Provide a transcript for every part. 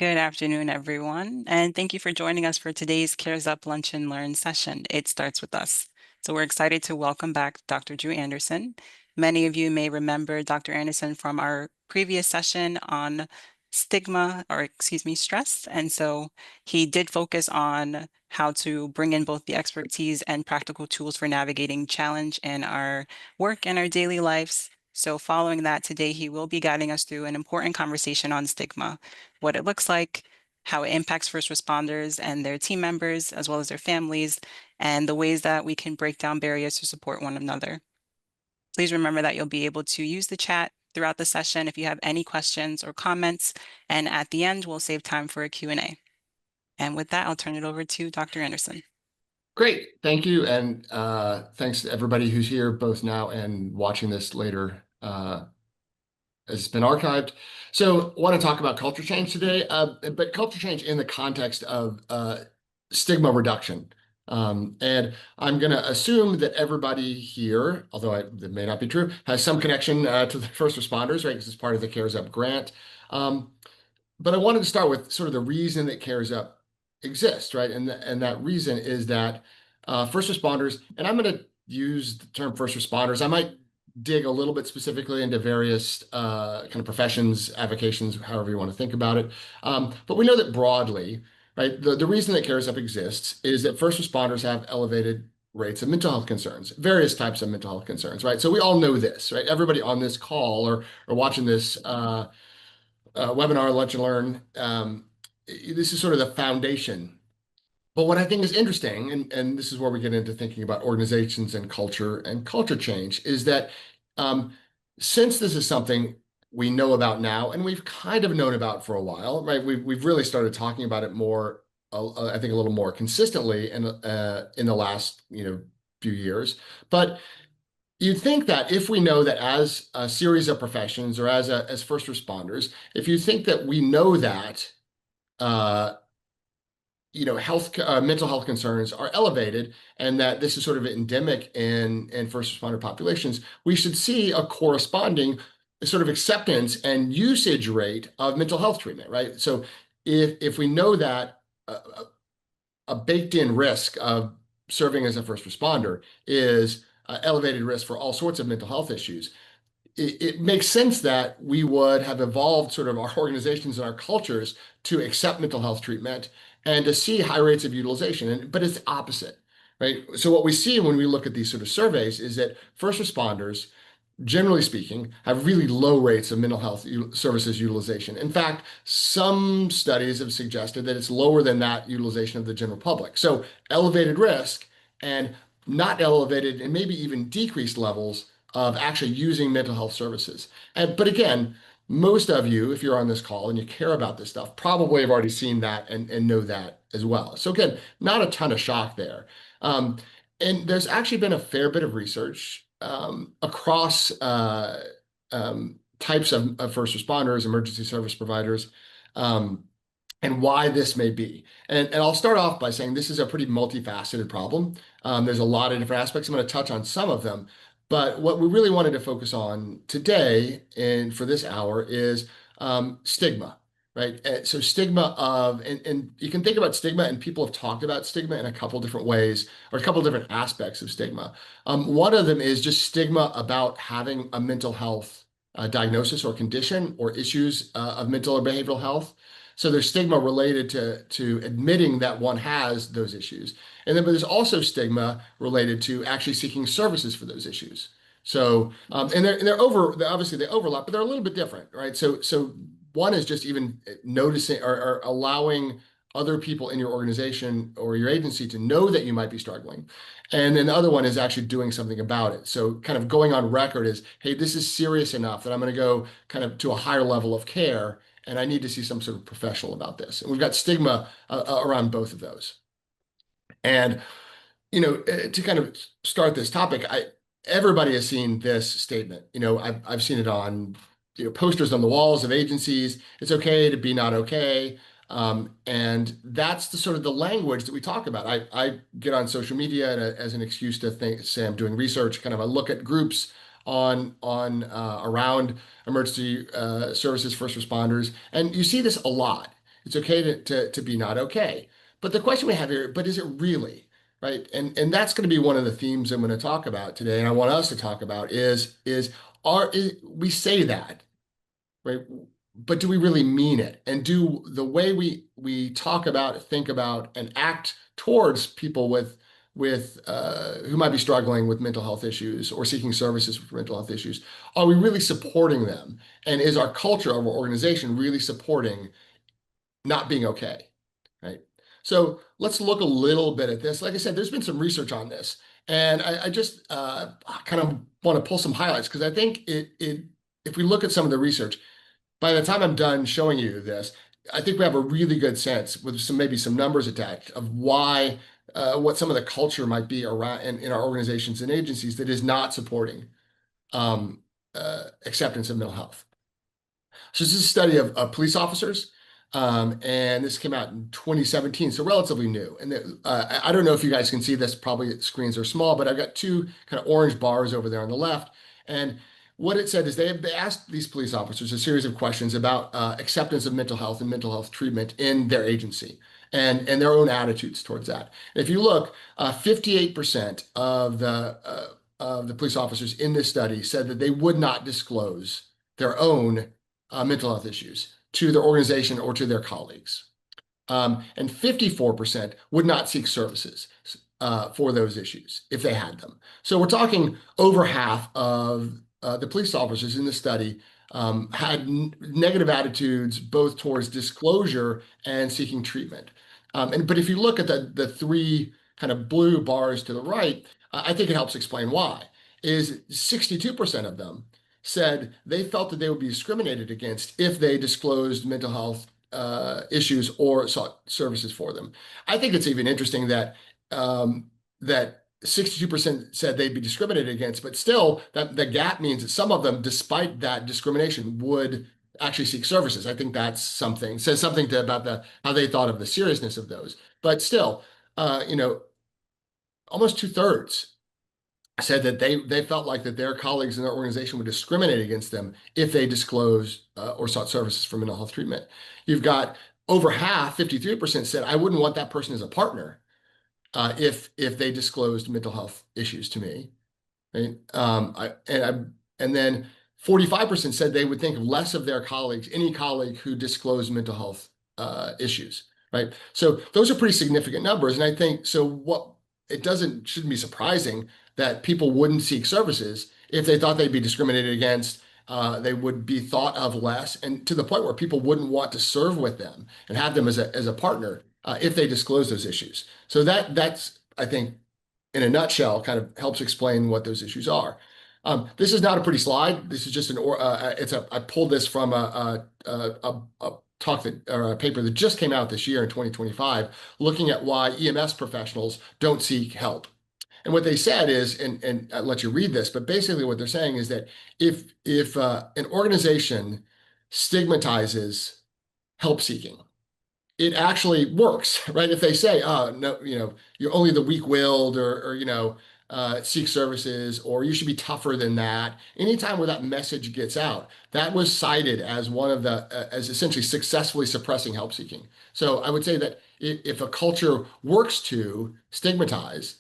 Good afternoon, everyone, and thank you for joining us for today's Cares Up Lunch and Learn session. It starts with us. So we're excited to welcome back Dr. Drew Anderson. Many of you may remember Dr. Anderson from our previous session on stigma, or excuse me, stress. And so he did focus on how to bring in both the expertise and practical tools for navigating challenge in our work and our daily lives. So following that, today he will be guiding us through an important conversation on stigma, what it looks like, how it impacts first responders and their team members, as well as their families, and the ways that we can break down barriers to support one another. Please remember that you'll be able to use the chat throughout the session if you have any questions or comments, and at the end, we'll save time for a Q&A. And with that, I'll turn it over to Dr. Anderson. Great. Thank you. And thanks to everybody who's here both now and watching this later as it's been archived. So I want to talk about culture change today, but culture change in the context of stigma reduction. And I'm going to assume that everybody here, although that may not be true, has some connection to the first responders, right? Because it's part of the CARES Up grant. But I wanted to start with sort of the reason that CARES Up exists, right? And that reason is that first responders, and I'm going to use the term first responders. I might dig a little bit specifically into various kind of professions, avocations, however you want to think about it. But we know that broadly, right, the reason that CARES Up exists is that first responders have elevated rates of mental health concerns, various types of mental health concerns, right? So we all know this, right? Everybody on this call or watching this webinar, Lunch and Learn, this is sort of the foundation. But what I think is interesting, and this is where we get into thinking about organizations and culture change, is that since this is something we know about now, and we've kind of known about for a while, right? We've really started talking about it more, I think, a little more consistently in the last few years. But you'd think that if we know that as a series of professions or as first responders, if you think that we know that mental health concerns are elevated and that this is sort of endemic in first responder populations, we should see a corresponding sort of acceptance and usage rate of mental health treatment, right? So if we know that a baked in risk of serving as a first responder is elevated risk for all sorts of mental health issues, it makes sense that we would have evolved sort of our organizations and our cultures to accept mental health treatment and to see high rates of utilization. But it's opposite, right? So what we see when we look at these sort of surveys is that first responders, generally speaking, have really low rates of mental health services utilization. In fact, some studies have suggested that it's lower than that utilization of the general public. So elevated risk and not elevated and maybe even decreased levels of actually using mental health services. But again, most of you, if you're on this call and you care about this stuff, probably have already seen that and know that as well. So again, not a ton of shock there. And there's actually been a fair bit of research across types of first responders, emergency service providers, and why this may be. And I'll start off by saying this is a pretty multifaceted problem. There's a lot of different aspects. I'm going to touch on some of them. But what we really wanted to focus on today and for this hour is stigma, right? So stigma and you can think about stigma, and people have talked about stigma in a couple different ways or a couple different aspects of stigma. One of them is just stigma about having a mental health diagnosis or condition or issues of mental or behavioral health. So there's stigma related to admitting that one has those issues. But there's also stigma related to actually seeking services for those issues. So, obviously they overlap, but they're a little bit different, right? So one is just even noticing or allowing other people in your organization or your agency to know that you might be struggling. And then the other one is actually doing something about it. So kind of going on record is, hey, this is serious enough that I'm going to go kind of to a higher level of care, and I need to see some sort of professional about this. And we've got stigma around both of those. And to kind of start this topic, everybody has seen this statement. I've seen it on posters on the walls of agencies. It's okay to be not okay. And that's the sort of the language that we talk about. I get on social media as an excuse to say I'm doing research. Kind of I look at groups on around emergency services, first responders, and you see this a lot. It's okay to be not okay. But the question we have here, but is it really? Right? And that's going to be one of the themes I'm going to talk about today, and I want us to talk about we say that, right? But do we really mean it? And do the way we talk about, think about, and act towards people with who might be struggling with mental health issues or seeking services for mental health issues, are we really supporting them? And is our culture, our organization really supporting not being okay? Right. So let's look a little bit at this. Like I said, there's been some research on this, and I just kind of want to pull some highlights because I think if we look at some of the research, by the time I'm done showing you this, I think we have a really good sense with maybe some numbers attached of why what some of the culture might be around in our organizations and agencies that is not supporting um, acceptance of mental health. So this is a study of police officers, and this came out in 2017, so relatively new. And I don't know if you guys can see this, probably screens are small, but I've got two kind of orange bars over there on the left. And what it said is they asked these police officers a series of questions about acceptance of mental health and mental health treatment in their agency and their own attitudes towards that. And if you look, 58% of the police officers in this study said that they would not disclose their own mental health issues to their organization or to their colleagues. And 54% would not seek services for those issues if they had them. So we're talking over half of the police officers in the study had negative attitudes both towards disclosure and seeking treatment. But if you look at the three kind of blue bars to the right, I think it helps explain why. Is 62% of them said they felt that they would be discriminated against if they disclosed mental health issues or sought services for them. I think it's even interesting that 62% said they'd be discriminated against, but still that the gap means that some of them, despite that discrimination, would actually seek services. I think that's something, says something about how they thought of the seriousness of those. But still, you know, almost two-thirds said that they felt like that their colleagues in their organization would discriminate against them if they disclosed or sought services for mental health treatment. You've got over half, 53% said, I wouldn't want that person as a partner if they disclosed mental health issues to me. Right? And then 45% said they would think less of their colleagues, any colleague who disclosed mental health issues. Right. So those are pretty significant numbers. And I think so what shouldn't be surprising that people wouldn't seek services if they thought they'd be discriminated against. They would be thought of less, and to the point where people wouldn't want to serve with them and have them as a partner if they disclose those issues. So that's I think in a nutshell kind of helps explain what those issues are. This is not a pretty slide. This is just I pulled this from a talk that or a paper that just came out this year in 2025, looking at why EMS professionals don't seek help. And what they said is, and I'll let you read this, but basically what they're saying is that if an organization stigmatizes help seeking, it actually works, right? If they say, oh, no, you're only the weak-willed or seek services, or you should be tougher than that. Anytime where that message gets out, that was cited as one of as essentially successfully suppressing help seeking. So I would say that if a culture works to stigmatize,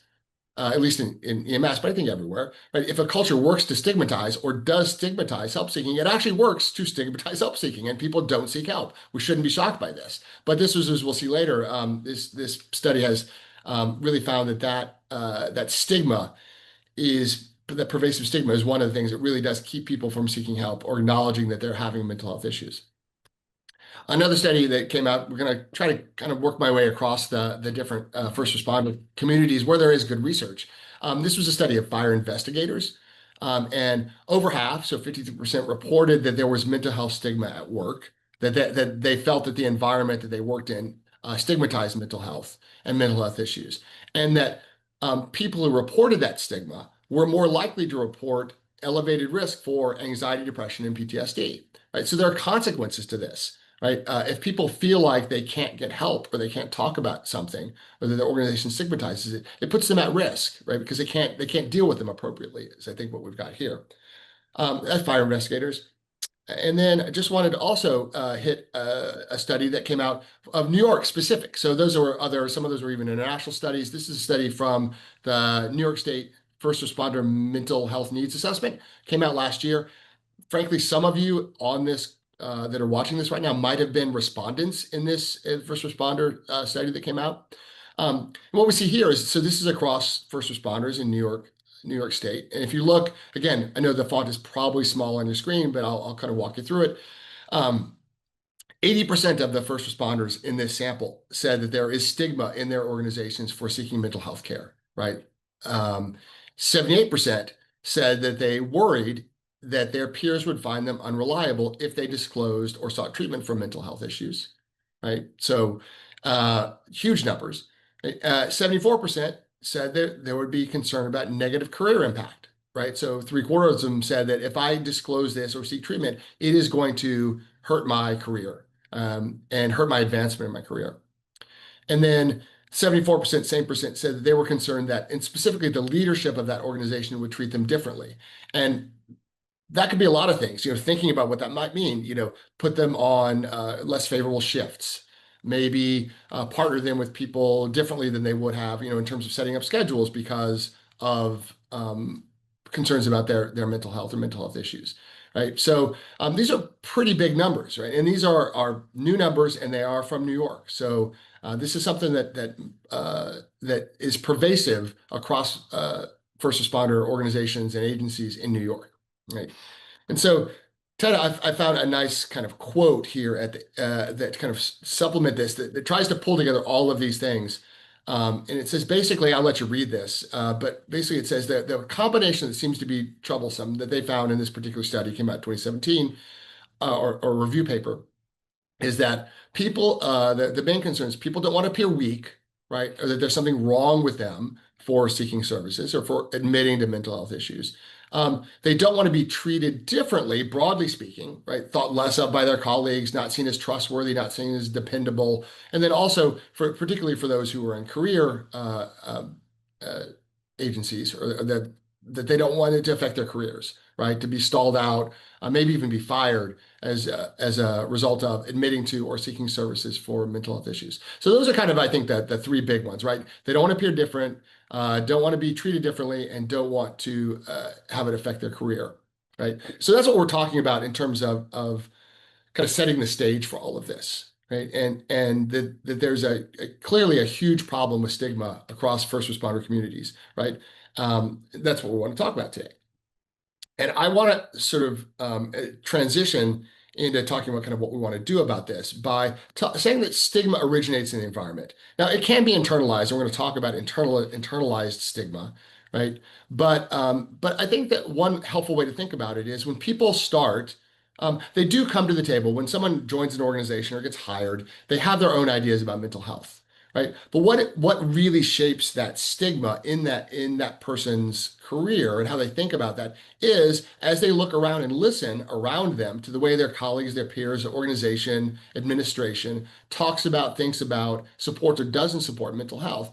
at least in EMS, but I think everywhere. But if a culture works to stigmatize or does stigmatize help seeking, it actually works to stigmatize help seeking, and people don't seek help. We shouldn't be shocked by this. But this was, as we'll see later, this study has really found that stigma that pervasive stigma is one of the things that really does keep people from seeking help or acknowledging that they're having mental health issues. Another study that came out, we're going to try to kind of work my way across the different first responder communities where there is good research. This was a study of fire investigators, and over half, so 53%, reported that there was mental health stigma at work, that they felt that the environment that they worked in stigmatized mental health and mental health issues, and that people who reported that stigma were more likely to report elevated risk for anxiety, depression, and PTSD. Right? So there are consequences to this. Right? If people feel like they can't get help or they can't talk about something, or that the organization stigmatizes it, it puts them at risk, right? Because they can't deal with them appropriately, is I think what we've got here. As fire investigators. And then I just wanted to also hit a study that came out of New York specific. So those are other, some of those were even international studies. This is a study from the New York State First Responder Mental Health Needs Assessment. Came out last year. Frankly, some of you on this that are watching this right now might have been respondents in this first responder study that came out. And what we see here is, so this is across first responders in New York State. And if you look, again, I know the font is probably small on your screen, but I'll kind of walk you through it. Um, 80% of the first responders in this sample said that there is stigma in their organizations for seeking mental health care, right? Um, 78% said that they worried that their peers would find them unreliable if they disclosed or sought treatment for mental health issues, right? So huge numbers. 74% said that there would be concern about negative career impact, right? So three-quarters of them said that if I disclose this or seek treatment, it is going to hurt my career and hurt my advancement in my career. And then 74%, same percent, said that they were concerned that, and specifically the leadership of that organization would treat them differently. And that could be a lot of things, thinking about what that might mean, put them on less favorable shifts, maybe partner them with people differently than they would have, in terms of setting up schedules because of concerns about their mental health or mental health issues, right? So these are pretty big numbers, right? And these are new numbers, and they are from New York. So this is something that is pervasive across first responder organizations and agencies in New York. Right. And so, Ted, I found a nice kind of quote here at that kind of supplement this that tries to pull together all of these things. And it says basically, I'll let you read this, but basically it says that the combination that seems to be troublesome that they found in this particular study came out in 2017 or review paper is that people, the main concern is people don't want to appear weak, right? Or that there's something wrong with them for seeking services or for admitting to mental health issues. They don't want to be treated differently, broadly speaking, right? Thought less of by their colleagues, not seen as trustworthy, not seen as dependable. And then also, particularly for those who are in career uh, agencies, or that they don't want it to affect their careers, right? To be stalled out, maybe even be fired as a result of admitting to or seeking services for mental health issues. So those are kind of, I think, that the three big ones, right? They don't want to appear different, don't want to be treated differently, and don't want to have it affect their career, right? So that's what we're talking about in terms of kind of setting the stage for all of this, right? And that there's clearly a huge problem with stigma across first responder communities, right? That's what we want to talk about today. And I want to sort of transition into talking about kind of what we want to do about this by saying that stigma originates in the environment. Now, it can be internalized. We're going to talk about internalized stigma, right? But I think that one helpful way to think about it is when people start, they do come to the table. When someone joins an organization or gets hired, they have their own ideas about mental health, right? But what really shapes that stigma in that person's career and how they think about that is as they look around and listen around them to the way their colleagues, their peers, their organization, administration talks about, thinks about, supports or doesn't support mental health.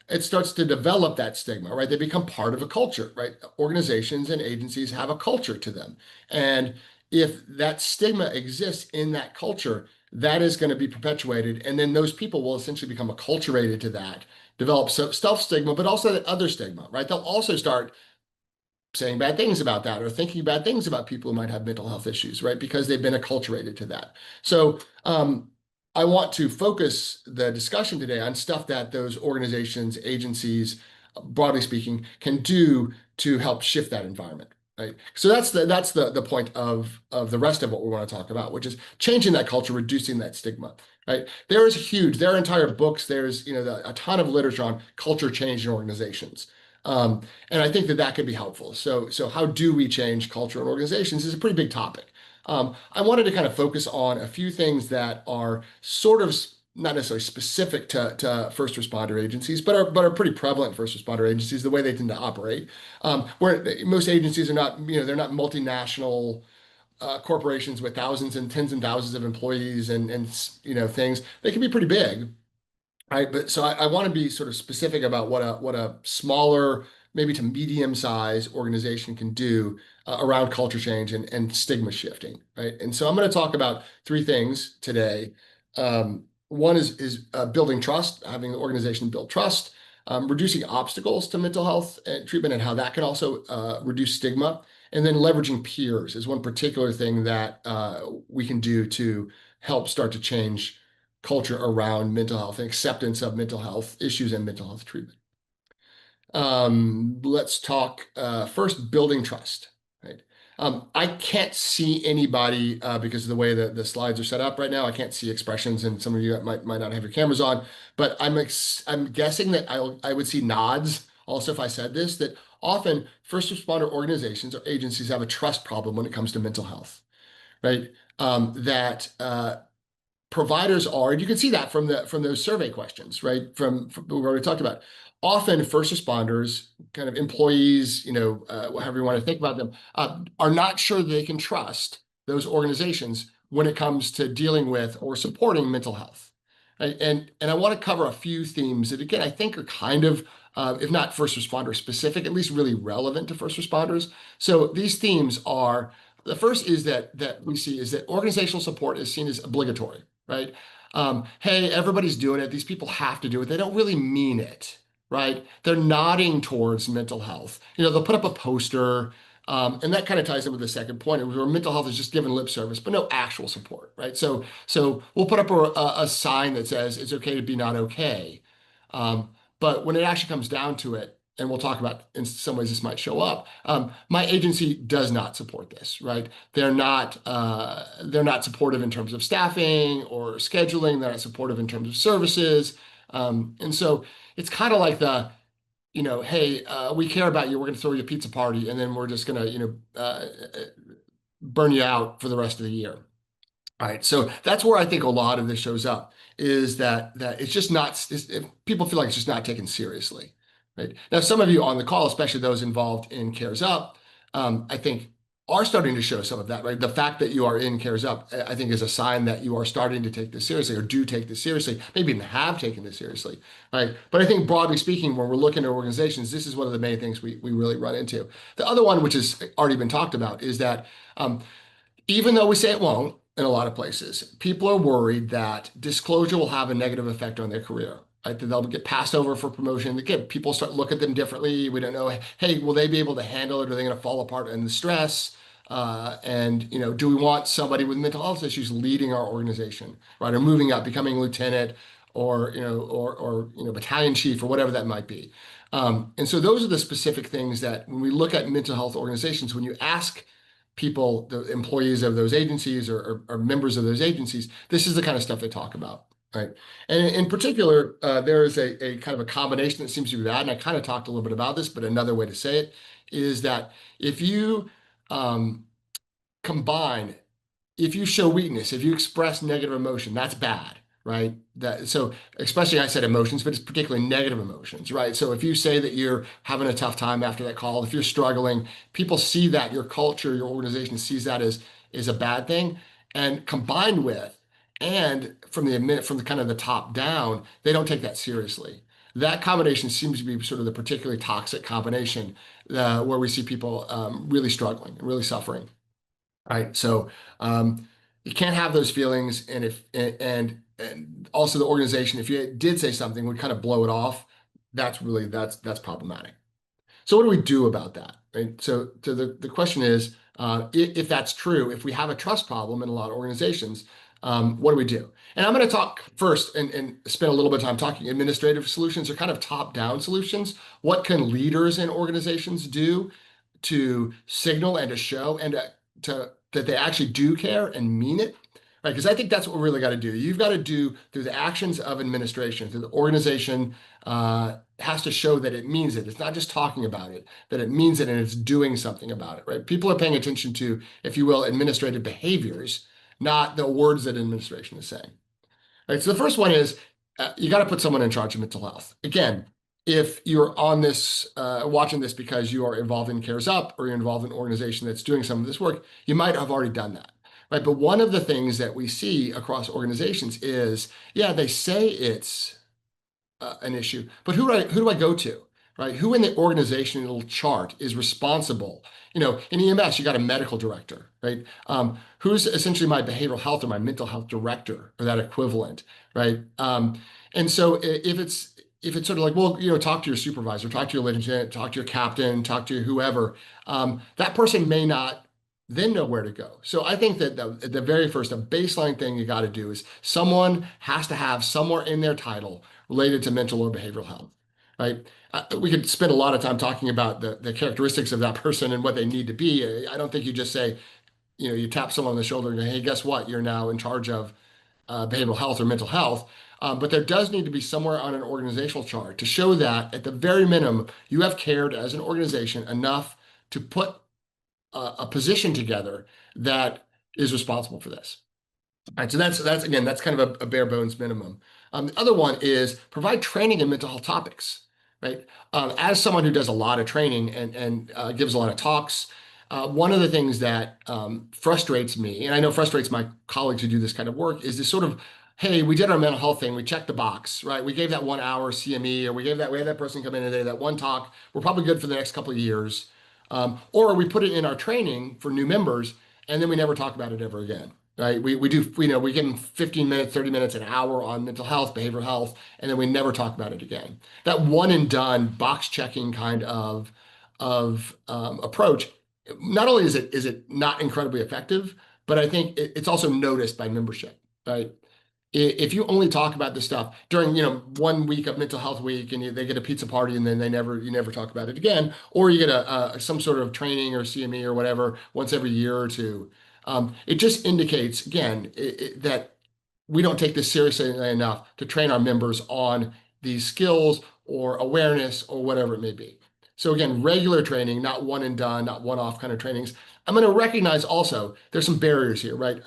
It starts to develop that stigma, right? They become part of a culture, right? Organizations and agencies have a culture to them. And if that stigma exists in that culture, that is going to be perpetuated. And then those people will essentially become acculturated to that, develop self stigma, but also that other stigma, right? They'll also start saying bad things about that or thinking bad things about people who might have mental health issues, right? Because they've been acculturated to that. So I want to focus the discussion today on stuff that those organizations, agencies, broadly speaking, can do to help shift that environment. Right. So that's the point of the rest of what we want to talk about, which is changing that culture, reducing that stigma. Right. There are entire books, there's a ton of literature on culture change in organizations. Um, and I think that that could be helpful. So how do we change culture in organizations is a pretty big topic. I wanted to kind of focus on a few things that are sort of not necessarily specific to first responder agencies, but are pretty prevalent first responder agencies, the way they tend to operate. Where most agencies are not, they're not multinational corporations with thousands and tens and thousands of employees and things. They can be pretty big, right? But so I want to be sort of specific about what a smaller, maybe to medium-sized organization can do around culture change and stigma shifting, right? And so I'm going to talk about three things today. One is building trust, having the organization build trust, reducing obstacles to mental health and treatment, and how that can also reduce stigma. And then leveraging peers is one particular thing that we can do to help start to change culture around mental health and acceptance of mental health issues and mental health treatment. Let's talk first building trust, right? I can't see anybody because of the way that the slides are set up right now. I can't see expressions, and some of you might not have your cameras on, but I'm guessing that I would see nods also if I said this, that often first responder organizations or agencies have a trust problem when it comes to mental health, right? That providers are, and you can see that from those survey questions, right? From we've already talked about. Often, first responders, kind of employees, however you want to think about them, are not sure they can trust those organizations when it comes to dealing with or supporting mental health. Right? And I want to cover a few themes that, again, I think are kind of, if not first responder specific, at least really relevant to first responders. So these themes are the first is that we see is that organizational support is seen as obligatory, right? Hey, everybody's doing it. These people have to do it. They don't really mean it, right? They're nodding towards mental health. They'll put up a poster, and that kind of ties in with the second point, where mental health is just given lip service, but no actual support, right? So we'll put up a sign that says it's okay to be not okay. Um, but when it actually comes down to it, and we'll talk about in some ways this might show up. My agency does not support this, right? They're not supportive in terms of staffing or scheduling. They're not supportive in terms of services, and so it's kind of like hey, we care about you. We're going to throw you a pizza party, and then we're just going to, burn you out for the rest of the year. All right, so that's where I think a lot of this shows up is that it's just not people feel like it's just not taken seriously, right? Now, some of you on the call, especially those involved in Cares Up, I think are starting to show some of that, right? The fact that you are in Cares Up, I think, is a sign that you are starting to take this seriously or do take this seriously, maybe even have taken this seriously, right? But I think broadly speaking, when we're looking at organizations, this is one of the main things we really run into. The other one, which has already been talked about, is that even though we say it won't in a lot of places, people are worried that disclosure will have a negative effect on their career. Right? That they'll get passed over for promotion. Again, people start look at them differently. We don't know, hey, will they be able to handle it? Are they going to fall apart in the stress? And do we want somebody with mental health issues leading our organization, right? Or moving up, becoming lieutenant, or battalion chief, or whatever that might be. And so those are the specific things that when we look at mental health organizations, when you ask people, the employees of those agencies or members of those agencies, this is the kind of stuff they talk about, right? And in particular, there is a kind of a combination that seems to be bad, and I kind of talked a little bit about this, but another way to say it is that if you um, combine if you show weakness, if you express negative emotion, that's bad, right? So especially I said emotions, but it's particularly negative emotions, right? So if you say that you're having a tough time after that call, if you're struggling, people see that your culture, your organization sees that as a bad thing, and combined with, and from the kind of the top down, they don't take that seriously. That combination seems to be sort of the particularly toxic combination where we see people really struggling and really suffering. Right. So you can't have those feelings, and if and also the organization, if you did say something, would kind of blow it off. That's problematic. So what do we do about that? Right. So the question is, if that's true, if we have a trust problem in a lot of organizations, what do we do? And I'm going to talk first and spend a little bit of time talking administrative solutions or kind of top-down solutions. What can leaders in organizations do to signal and to show and to that they actually do care and mean it, right? Because I think that's what we really got to do. You've got to do through the actions of administration, through the organization has to show that it means it. It's not just talking about it, that it means it and it's doing something about it, right? People are paying attention to, if you will, administrative behaviors, not the words that administration is saying. Right. So the first one is you got to put someone in charge of mental health. Again, if you're on this, watching this because you are involved in Cares Up or you're involved in an organization that's doing some of this work, you might have already done that. Right. But one of the things that we see across organizations is, yeah, they say it's an issue, but who do I go to? right? Who in the organizational chart is responsible? In EMS, you got a medical director, right? Who's essentially my behavioral health or my mental health director or that equivalent, right? And so if it's sort of like, well, talk to your supervisor, talk to your lieutenant, talk to your captain, talk to whoever, that person may not then know where to go. So I think that the very first, a baseline thing you got to do is someone has to have somewhere in their title related to mental or behavioral health, right? We could spend a lot of time talking about the characteristics of that person and what they need to be. I don't think you just say, you tap someone on the shoulder and go, hey, guess what? You're now in charge of behavioral health or mental health. But there does need to be somewhere on an organizational chart to show that at the very minimum, you have cared as an organization enough to put a position together that is responsible for this. All right, so that's again, that's kind of a bare bones minimum. The other one is provide training in mental health topics, right? As someone who does a lot of training and gives a lot of talks, one of the things that frustrates me, and I know frustrates my colleagues who do this kind of work, is this sort of, hey, we did our mental health thing, we checked the box, right? We gave that 1 hour CME, or we had that person come in and that one talk. We're probably good for the next couple of years, or we put it in our training for new members, and then we never talk about it ever again. Right. We do, we give them 15 minutes, 30 minutes, an hour on mental health, behavioral health, and then we never talk about it again. That one and done box checking kind of approach, not only is it not incredibly effective, but I think it's also noticed by membership, right? If you only talk about this stuff during, 1 week of mental health week and they get a pizza party and then you never talk about it again, or you get some sort of training or CME or whatever once every year or two, it just indicates again that we don't take this seriously enough to train our members on these skills or awareness or whatever it may be. So again, regular training, not one and done, not one-off kind of trainings. I'm going to recognize also there's some barriers here, right?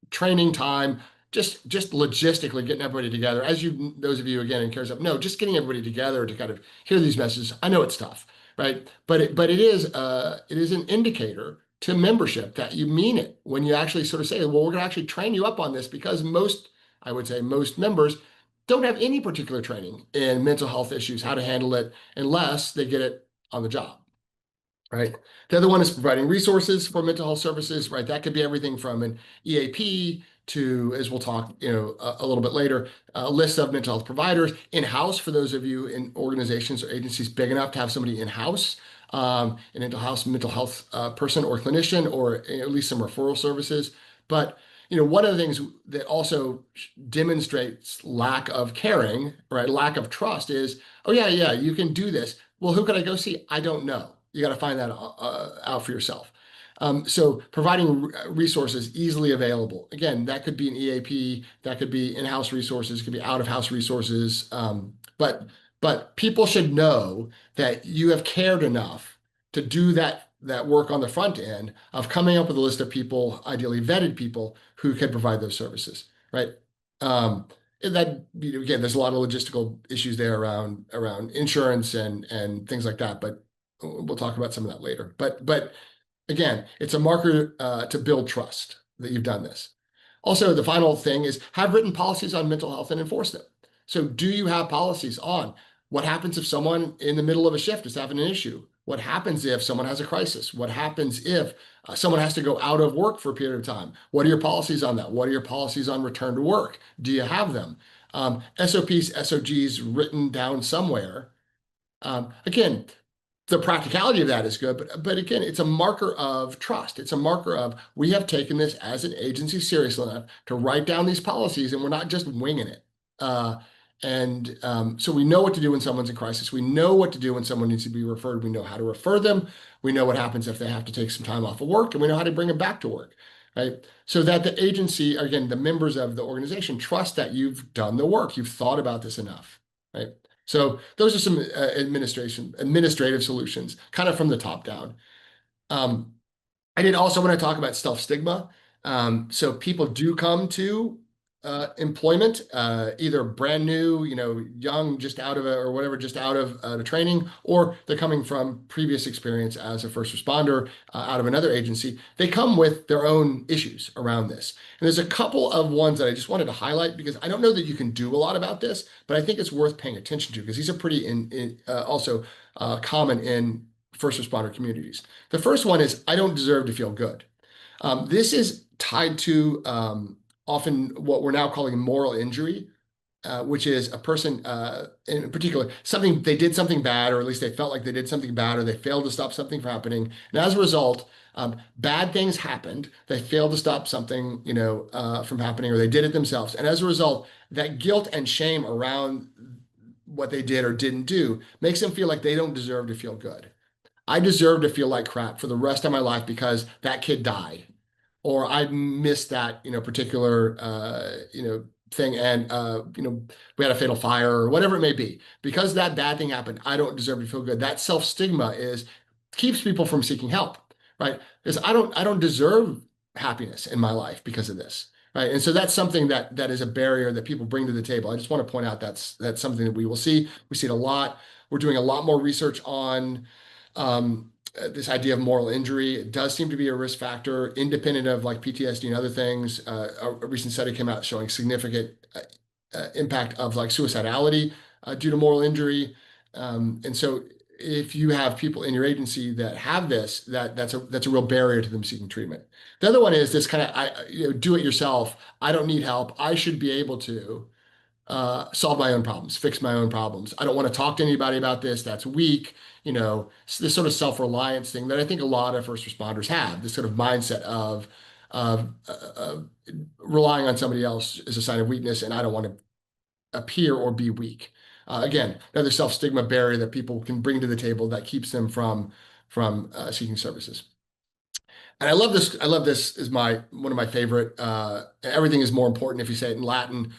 Training time, just logistically getting everybody together. As you, those of you again in Cares Up, no, just getting everybody together to kind of hear these messages. I know it's tough, right? But it is an indicator to membership that you mean it when you actually sort of say, well, we're going to actually train you up on this because I would say most members don't have any particular training in mental health issues, how to handle it, unless they get it on the job, right? The other one is providing resources for mental health services, right? That could be everything from an EAP to, as we'll talk, a little bit later, a list of mental health providers in-house for those of you in organizations or agencies big enough to have somebody in-house, an mental health person or clinician, or at least some referral services. But one of the things that also demonstrates lack of caring, right, lack of trust is, oh yeah, you can do this. Well, who could I go see? I don't know. You got to find that out for yourself. So providing resources easily available. Again, that could be an EAP, that could be in-house resources, could be out-of-house resources. But people should know that you have cared enough to do that work on the front end of coming up with a list of people, ideally vetted people, who can provide those services, right? And that, again, there's a lot of logistical issues there around insurance and things like that, but we'll talk about some of that later. But again, it's a marker to build trust that you've done this. Also, the final thing is have written policies on mental health and enforce them. So do you have policies on what happens if someone in the middle of a shift is having an issue? What happens if someone has a crisis? What happens if someone has to go out of work for a period of time? What are your policies on that? What are your policies on return to work? Do you have them? SOPs, SOGs written down somewhere. Again, the practicality of that is good, but again, it's a marker of trust. It's a marker of we have taken this as an agency seriously enough to write down these policies, and we're not just winging it. So we know what to do when someone's in crisis. We know what to do when someone needs to be referred. We know how to refer them. We know what happens if they have to take some time off of work, and we know how to bring them back to work, right? So that the agency, again, the members of the organization trust that you've done the work. You've thought about this enough, right? So those are some administrative solutions, kind of from the top down. I did also want to talk about self-stigma. So people do come to employment, either brand new, young, just out of or whatever, just out of the training, or they're coming from previous experience as a first responder out of another agency. They come with their own issues around this. And there's a couple of ones that I just wanted to highlight because I don't know that you can do a lot about this, but I think it's worth paying attention to because these are pretty also common in first responder communities. The first one is I don't deserve to feel good. This is tied to often what we're now calling moral injury, which is a person in particular, something they did something bad, or at least they felt like they did something bad, or they failed to stop something from happening. And as a result, bad things happened. They failed to stop something, from happening, or they did it themselves. And as a result, that guilt and shame around what they did or didn't do makes them feel like they don't deserve to feel good. I deserve to feel like crap for the rest of my life because that kid died, or I missed that, particular, thing, and we had a fatal fire or whatever it may be. Because that bad thing happened, I don't deserve to feel good. That self-stigma is keeps people from seeking help, right? Because I don't deserve happiness in my life because of this. Right. And so that's something that is a barrier that people bring to the table. I just want to point out that's something that we will see. We see it a lot. We're doing a lot more research on this idea of moral injury. It does seem to be a risk factor, independent of like PTSD and other things. A recent study came out showing significant impact of like suicidality due to moral injury. And so, if you have people in your agency that have this, that's a real barrier to them seeking treatment. The other one is this kind of do it yourself. I don't need help. I should be able to solve my own problems, fix my own problems. I don't want to talk to anybody about this. That's weak. This sort of self-reliance thing that I think a lot of first responders have, this sort of mindset of relying on somebody else is a sign of weakness, and I don't want to appear or be weak. Again, another self-stigma barrier that people can bring to the table that keeps them from seeking services. And I love this. I love this is one of my favorite. Everything is more important if you say it in Latin.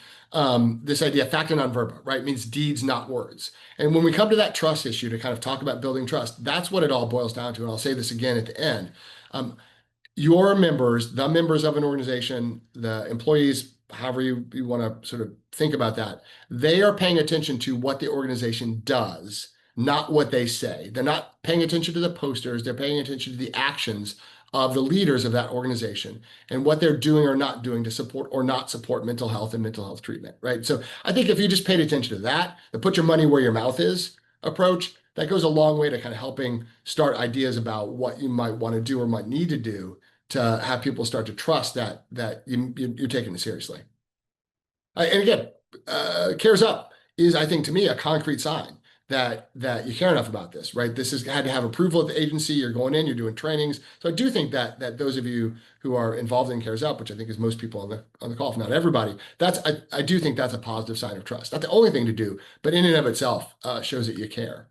This idea, facta non verba, right, means deeds, not words. And when we come to that trust issue to kind of talk about building trust, that's what it all boils down to. And I'll say this again at the end. Um, your members, the members of an organization, the employees, however you want to sort of think about that, they are paying attention to what the organization does, not what they say. They're not paying attention to the posters, they're paying attention to the actions of the leaders of that organization and what they're doing or not doing to support or not support mental health and mental health treatment, right? So I think if you just paid attention to that, the put your money where your mouth is approach, that goes a long way to kind of helping start ideas about what you might want to do or might need to do to have people start to trust that you're taking it seriously. And again, cares up is, I think, to me, a concrete sign that you care enough about this, right? This has had to have approval of the agency. You're going in, you're doing trainings. So I do think that those of you who are involved in Cares Up, which I think is most people on the call, if not everybody, I do think that's a positive sign of trust. Not the only thing to do, but in and of itself shows that you care.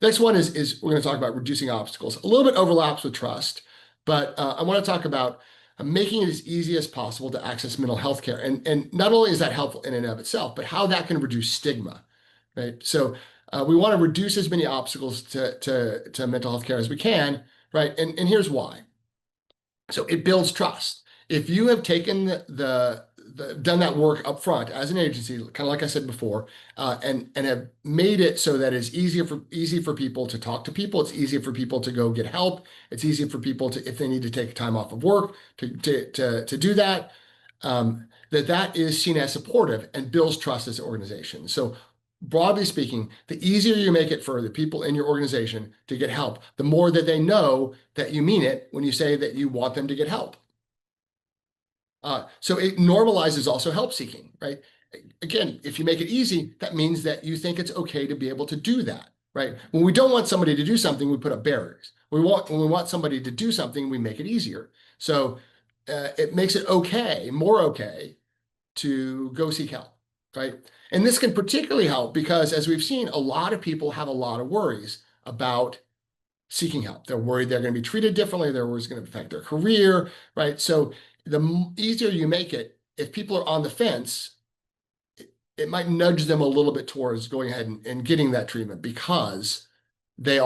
Next one is we're going to talk about reducing obstacles. A little bit overlaps with trust, but I want to talk about making it as easy as possible to access mental health care. And not only is that helpful in and of itself, but how that can reduce stigma, right? So we want to reduce as many obstacles to mental health care as we can, right? And here's why. So it builds trust. If you have taken done that work up front as an agency, kind of like I said before, and have made it so that it's easy for people to talk to people. It's easier for people to go get help. It's easier for people to, if they need to take time off of work, to do that. That is seen as supportive and builds trust as an organization. So broadly speaking, the easier you make it for the people in your organization to get help, the more that they know that you mean it when you say that you want them to get help. So it normalizes also help seeking, right? Again, if you make it easy, that means that you think it's okay to be able to do that, right? When we don't want somebody to do something, we put up barriers. When we want somebody to do something, we make it easier. So it makes it okay, more okay, to go seek help, right? And this can particularly help because, as we've seen, a lot of people have a lot of worries about seeking help. They're worried they're going to be treated differently. They're worried it's going to affect their career, right? So the easier you make it, if people are on the fence, it might nudge them a little bit towards going ahead and getting that treatment because the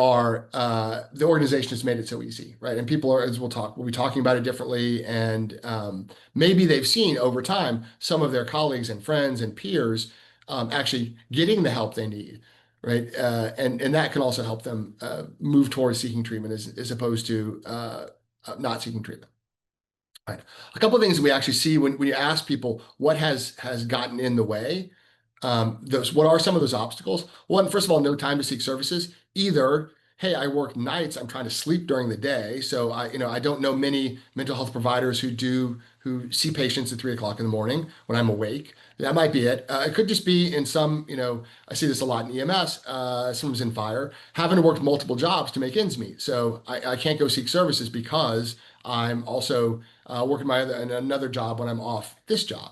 organization has made it so easy, right? And people are, as we'll be talking about it differently, and maybe they've seen over time some of their colleagues and friends and peers actually getting the help they need, right? And that can also help them move towards seeking treatment as opposed to not seeking treatment. Right. A couple of things we actually see when you ask people what has gotten in the way. Those what are some of those obstacles? One, first of all, no time to seek services. Either, hey, I work nights, I'm trying to sleep during the day, so I don't know many mental health providers who see patients at 3 o'clock in the morning when I'm awake. That might be it. It could just be in some, I see this a lot in EMS, sometimes in fire, having to work multiple jobs to make ends meet. So I can't go seek services because I'm also working another job when I'm off this job.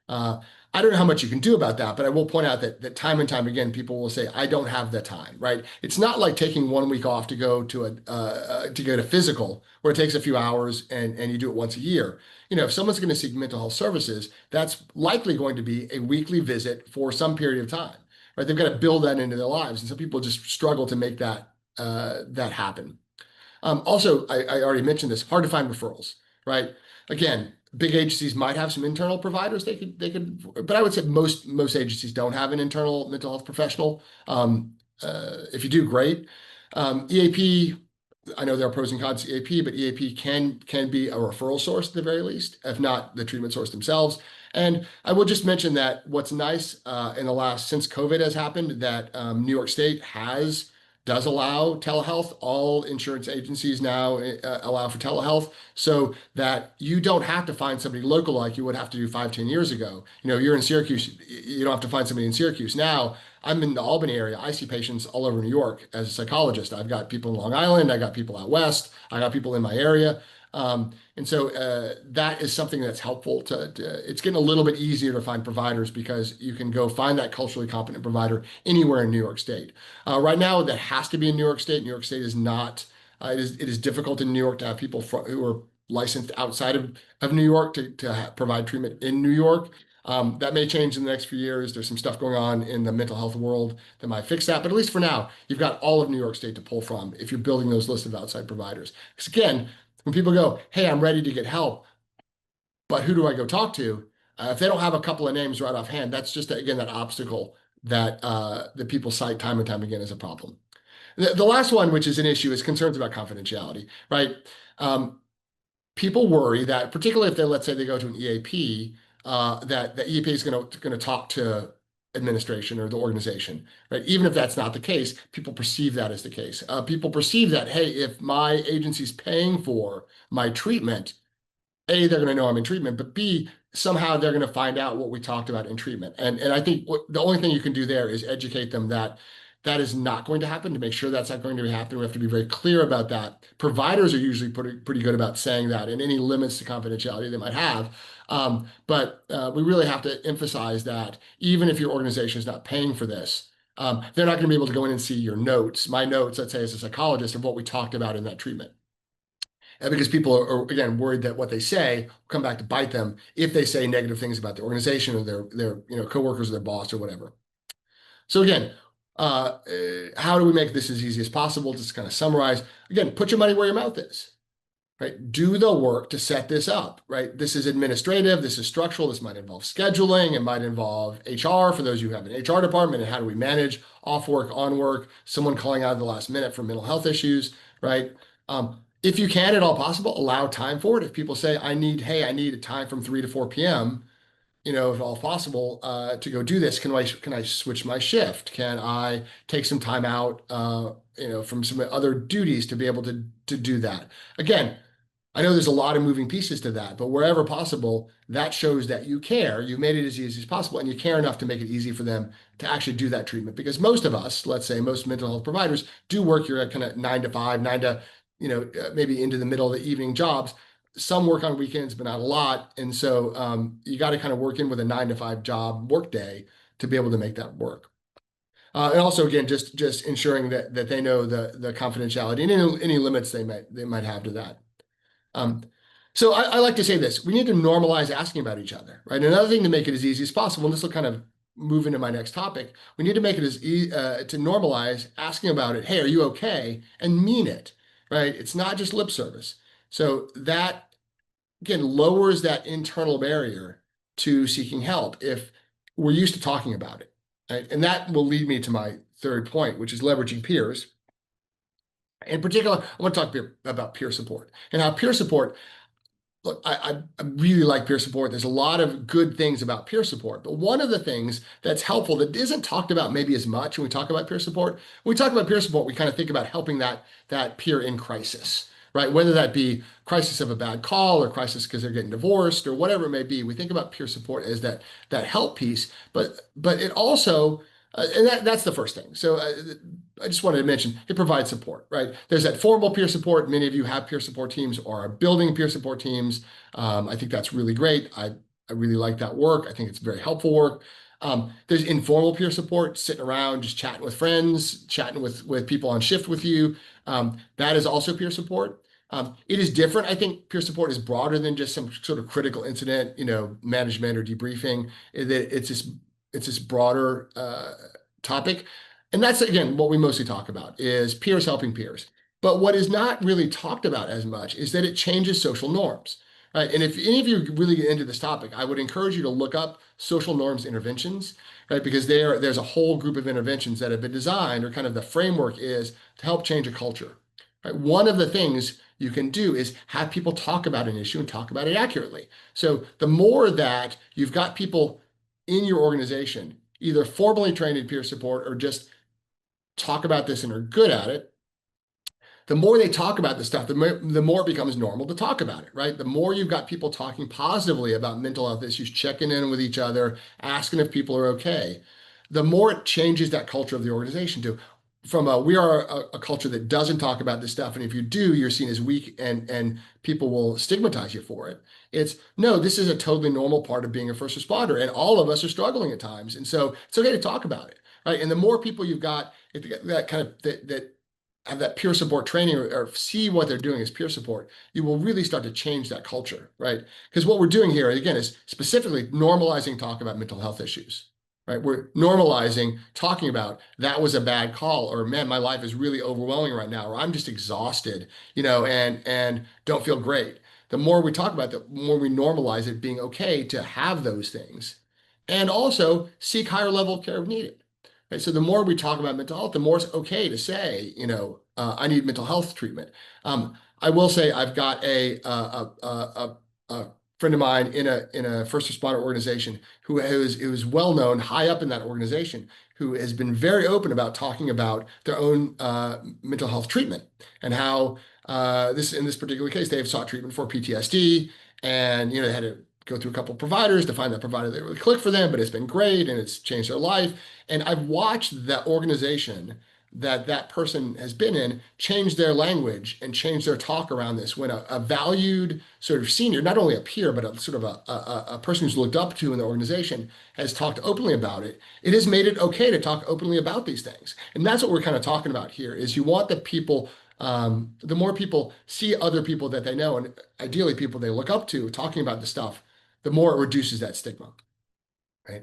Uh, I don't know how much you can do about that, but I will point out that time and time again, people will say, "I don't have the time." Right? It's not like taking 1 week off to go to get a physical, where it takes a few hours and you do it once a year. If someone's going to seek mental health services, that's likely going to be a weekly visit for some period of time. Right? They've got to build that into their lives, and some people just struggle to make that happen. Also, I already mentioned this, hard to find referrals, right? Again, big agencies might have some internal providers but I would say most agencies don't have an internal mental health professional. If you do, great. EAP, I know there are pros and cons to EAP, but EAP can be a referral source at the very least, if not the treatment source themselves. And I will just mention that what's nice in the last since COVID has happened, that New York State does allow telehealth. All insurance agencies now allow for telehealth, so that you don't have to find somebody local like you would have to do 5, 10 years ago. You're in Syracuse, you don't have to find somebody in Syracuse. Now, I'm in the Albany area. I see patients all over New York as a psychologist. I've got people in Long Island, I got people out west, I got people in my area. And so that is something that's helpful it's getting a little bit easier to find providers because you can go find that culturally competent provider anywhere in New York State. Right now, that has to be in New York State. New York State is not, it is difficult in New York to have people who are licensed outside of New York to provide treatment in New York. That may change in the next few years. There's some stuff going on in the mental health world that might fix that. But at least for now, you've got all of New York State to pull from if you're building those lists of outside providers. Because again, when people go, "Hey, I'm ready to get help, but who do I go talk to?" If they don't have a couple of names right offhand, that's just again that obstacle that people cite time and time again as a problem. The last one, which is an issue, is concerns about confidentiality, right? Um, People worry that, particularly if let's say they go to an EAP, that the EAP is going to talk to administration or the organization, right? Even if that's not the case, people perceive that as the case. People perceive that, hey, if my agency's paying for my treatment, A, they're going to know I'm in treatment, but B, somehow they're going to find out what we talked about in treatment. And I think the only thing you can do there is educate them that that is not going to happen, to make sure that's not going to happen. We have to be very clear about that. Providers are usually pretty good about saying that and any limits to confidentiality they might have. But we really have to emphasize that even if your organization is not paying for this, they're not going to be able to go in and see your notes, my notes, let's say as a psychologist, of what we talked about in that treatment. Because people again worried that what they say will come back to bite them if they say negative things about the organization or their coworkers or their boss or whatever. So again, how do we make this as easy as possible? Just kind of summarize. Again, put your money where your mouth is. Right? Do the work to set this up. Right? This is administrative. This is structural. This might involve scheduling. It might involve HR for those who have an HR department. And how do we manage off work, on work, someone calling out at the last minute for mental health issues? Right? If you can at all possible, allow time for it. If people say, hey, I need a time from 3 to 4 p.m., if all possible, to go do this, can I switch my shift? Can I take some time out, from some other duties to be able to do that? Again, I know there's a lot of moving pieces to that, but wherever possible, that shows that you care. You've made it as easy as possible, and you care enough to make it easy for them to actually do that treatment. Because most of us, let's say most mental health providers, do work your kind of 9 to 5, maybe into the middle of the evening jobs. Some work on weekends, but not a lot. And so you got to kind of work in with a 9 to 5 job work day to be able to make that work. And also, again, just ensuring that they know the confidentiality and any limits they might have to that. Um, so I like to say this: we need to normalize asking about each other, right? Another thing to make it as easy as possible, and this will kind of move into my next topic, we need to make it to normalize asking about it. Hey, are you okay? And mean it, right? It's not just lip service. So that again lowers that internal barrier to seeking help if we're used to talking about it, right? And that will lead me to my third point, which is leveraging peers. In particular, I want to talk about peer support and how peer support. Look, I really like peer support. There's a lot of good things about peer support, but one of the things that's helpful that isn't talked about maybe as much when we talk about peer support, when we talk about peer support, we kind of think about helping that peer in crisis, right? Whether that be crisis of a bad call or crisis because they're getting divorced or whatever it may be, we think about peer support as that help piece, but it also and that's the first thing. So I just wanted to mention it provides support, right? There's that formal peer support. Many of you have peer support teams or are building peer support teams. I think that's really great. I really like that work. I think it's very helpful work. There's informal peer support, sitting around, just chatting with friends, chatting with people on shift with you. That is also peer support. It is different. I think peer support is broader than just some sort of critical incident, management or debriefing. It's this broader topic. And that's again what we mostly talk about is peers helping peers. But what is not really talked about as much is that it changes social norms. Right. And if any of you really get into this topic, I would encourage you to look up social norms interventions, right? Because there's a whole group of interventions that have been designed, or kind of the framework is to help change a culture. Right? One of the things you can do is have people talk about an issue and talk about it accurately. So the more that you've got people in your organization, either formally trained in peer support or just talk about this and are good at it, the more they talk about this stuff, the more it becomes normal to talk about it, right? The more you've got people talking positively about mental health issues, checking in with each other, asking if people are okay, the more it changes that culture of the organization to we are a culture that doesn't talk about this stuff. And if you do, you're seen as weak and people will stigmatize you for it. It's no, this is a totally normal part of being a first responder. And all of us are struggling at times. And so it's okay to talk about it, right? And the more people you've got that kind of that have that peer support training or see what they're doing as peer support, you will really start to change that culture, right? Because what we're doing here, again, is specifically normalizing talk about mental health issues, right? We're normalizing talking about that was a bad call, or man, my life is really overwhelming right now, or I'm just exhausted, and don't feel great. The more we talk about that, the more we normalize it being okay to have those things, and also seek higher level care if needed. Right? So the more we talk about mental health, the more it's okay to say, I need mental health treatment. I will say I've got a friend of mine in a first responder organization who is well known high up in that organization, who has been very open about talking about their own mental health treatment and how this in this particular case they've sought treatment for PTSD, and they had to go through a couple of providers to find that provider that really clicked for them, but it's been great and it's changed their life. And I've watched that organization that person has been in change their language and change their talk around this when a valued sort of senior, not only a peer, but a sort of a person who's looked up to in the organization has talked openly about it. It has made it okay to talk openly about these things. And that's what we're kind of talking about here is you want the people, the more people see other people that they know, and ideally people they look up to talking about the stuff, the more it reduces that stigma, right?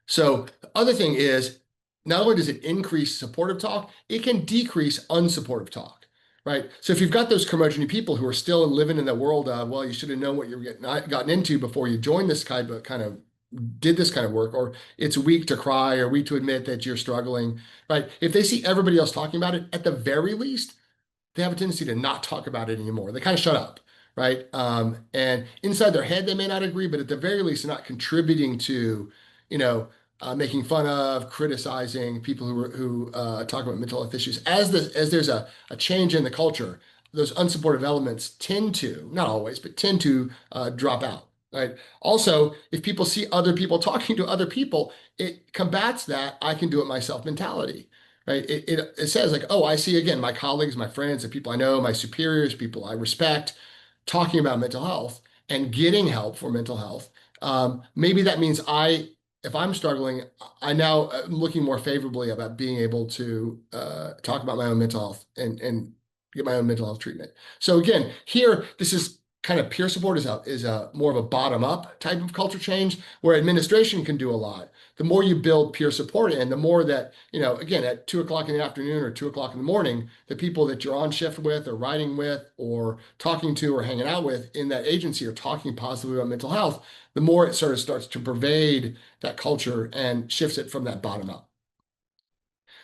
So the other thing is, not only does it increase supportive talk, it can decrease unsupportive talk, right? So if you've got those curmudgeon people who are still living in the world of, well, you should have known what you were gotten into before you joined this kind of did this kind of work, or it's weak to cry or weak to admit that you're struggling, right? If they see everybody else talking about it, at the very least, they have a tendency to not talk about it anymore. They kind of shut up, right? And inside their head, they may not agree, but at the very least, they're not contributing to, making fun of, criticizing people who talk about mental health issues. As there's a change in the culture, those unsupportive elements tend to, not always, but tend to drop out. Right. Also, if people see other people talking to other people, it combats that I can do it myself mentality, right? It says like, oh, I see again my colleagues, my friends, the people I know, my superiors, people I respect, talking about mental health and getting help for mental health. Maybe that means if I'm struggling, I now am looking more favorably about being able to talk about my own mental health and get my own mental health treatment. So again, here, this is kind of peer support is a more of a bottom up type of culture change where administration can do a lot. The more you build peer support in, the more that, again, at 2 o'clock in the afternoon or 2 o'clock in the morning, the people that you're on shift with or riding with or talking to or hanging out with in that agency are talking positively about mental health, the more it sort of starts to pervade that culture and shifts it from that bottom up.